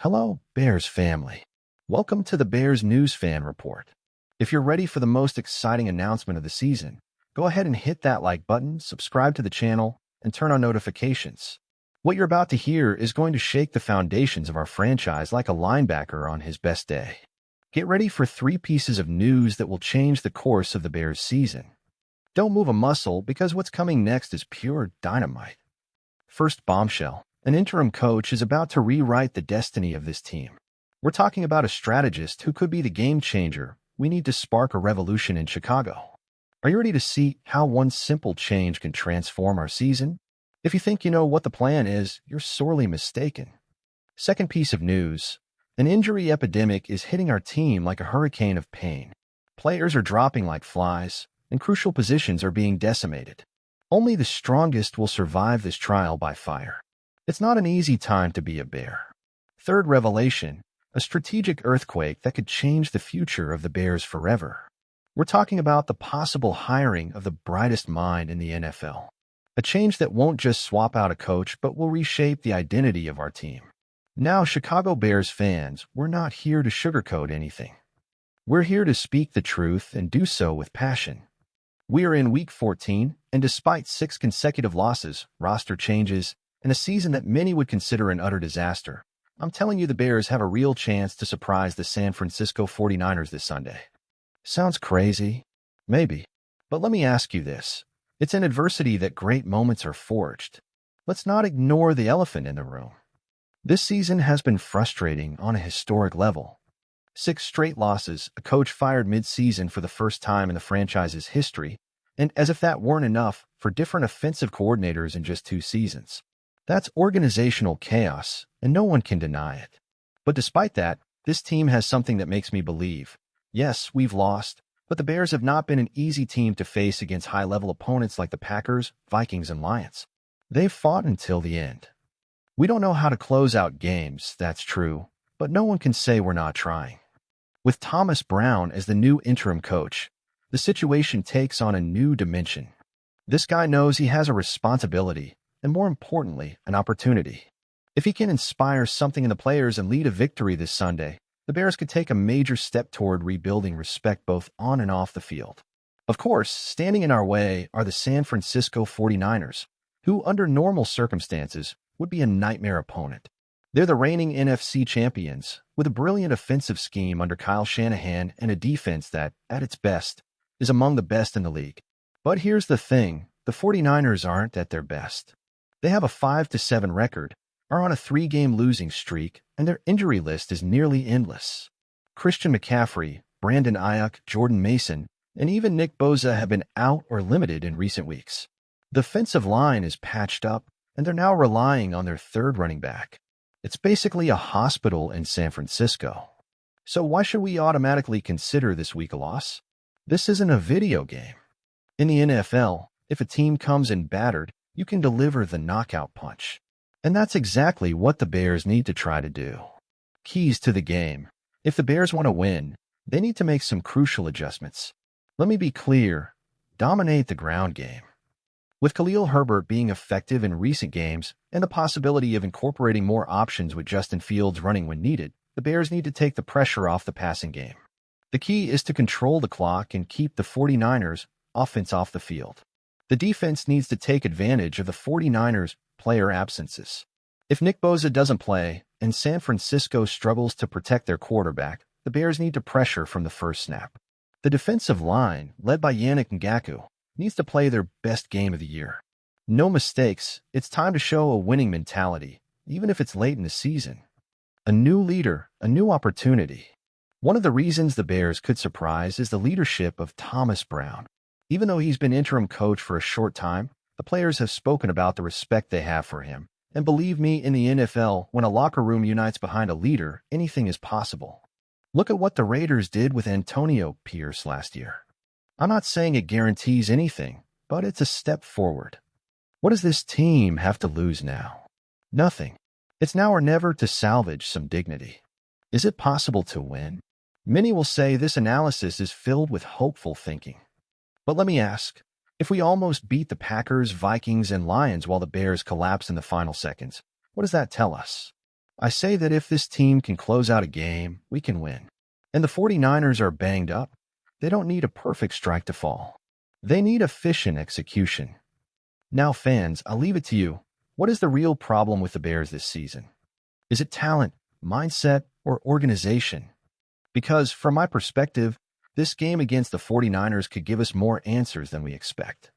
Hello, Bears family. Welcome to the Bears News Fan Report. If you're ready for the most exciting announcement of the season, go ahead and hit that like button, subscribe to the channel, and turn on notifications. What you're about to hear is going to shake the foundations of our franchise like a linebacker on his best day. Get ready for 3 pieces of news that will change the course of the Bears season. Don't move a muscle because what's coming next is pure dynamite. First, Bombshell. An interim coach is about to rewrite the destiny of this team. We're talking about a strategist who could be the game changer we need to spark a revolution in Chicago. Are you ready to see how one simple change can transform our season? If you think you know what the plan is, you're sorely mistaken. Second piece of news. An injury epidemic is hitting our team like a hurricane of pain. Players are dropping like flies, and crucial positions are being decimated. Only the strongest will survive this trial by fire. It's not an easy time to be a Bear. Third revelation, a strategic earthquake that could change the future of the Bears forever. We're talking about the possible hiring of the brightest mind in the NFL. A change that won't just swap out a coach, but will reshape the identity of our team. Now, Chicago Bears fans, we're not here to sugarcoat anything. We're here to speak the truth and do so with passion. We are in Week 14, and despite 6 consecutive losses, roster changes, and a season that many would consider an utter disaster, I'm telling you the Bears have a real chance to surprise the San Francisco 49ers this Sunday. Sounds crazy? Maybe. But let me ask you this. It's in adversity that great moments are forged. Let's not ignore the elephant in the room. This season has been frustrating on a historic level. 6 straight losses, a coach fired mid-season for the first time in the franchise's history, and as if that weren't enough, for different offensive coordinators in just 2 seasons. That's organizational chaos, and no one can deny it. But despite that, this team has something that makes me believe. Yes, we've lost, but the Bears have not been an easy team to face against high-level opponents like the Packers, Vikings, and Lions. They've fought until the end. We don't know how to close out games, that's true, but no one can say we're not trying. With Thomas Brown as the new interim coach, the situation takes on a new dimension. This guy knows he has a responsibility, and more importantly, an opportunity. If he can inspire something in the players and lead a victory this Sunday, the Bears could take a major step toward rebuilding respect both on and off the field. Of course, standing in our way are the San Francisco 49ers, who, under normal circumstances, would be a nightmare opponent. They're the reigning NFC champions, with a brilliant offensive scheme under Kyle Shanahan and a defense that, at its best, is among the best in the league. But here's the thing, the 49ers aren't at their best. They have a 5-7 record, are on a 3-game losing streak, and their injury list is nearly endless. Christian McCaffrey, Brandon Ayuk, Jordan Mason, and even Nick Bosa have been out or limited in recent weeks. The offensive line is patched up, and they're now relying on their 3rd running back. It's basically a hospital in San Francisco. So why should we automatically consider this week a loss? This isn't a video game. In the NFL, if a team comes in battered, you can deliver the knockout punch. And that's exactly what the Bears need to try to do. Keys to the game. If the Bears want to win, they need to make some crucial adjustments. Let me be clear. Dominate the ground game. With Khalil Herbert being effective in recent games and the possibility of incorporating more options with Justin Fields running when needed, the Bears need to take the pressure off the passing game. The key is to control the clock and keep the 49ers offense off the field. The defense needs to take advantage of the 49ers' player absences. If Nick Bosa doesn't play and San Francisco struggles to protect their quarterback, the Bears need to pressure from the first snap. The defensive line, led by Yannick Ngakoue, needs to play their best game of the year. No mistakes, it's time to show a winning mentality, even if it's late in the season. A new leader, a new opportunity. One of the reasons the Bears could surprise is the leadership of Thomas Brown. Even though he's been interim coach for a short time, the players have spoken about the respect they have for him. And believe me, in the NFL, when a locker room unites behind a leader, anything is possible. Look at what the Raiders did with Antonio Pierce last year. I'm not saying it guarantees anything, but it's a step forward. What does this team have to lose now? Nothing. It's now or never to salvage some dignity. Is it possible to win? Many will say this analysis is filled with hopeful thinking. But let me ask, if we almost beat the Packers, Vikings, and Lions while the Bears collapse in the final seconds, what does that tell us? I say that if this team can close out a game, we can win. And the 49ers are banged up. They don't need a perfect strike to fall. They need efficient execution. Now, fans, I'll leave it to you. What is the real problem with the Bears this season? Is it talent, mindset, or organization? Because, from my perspective, this game against the 49ers could give us more answers than we expect.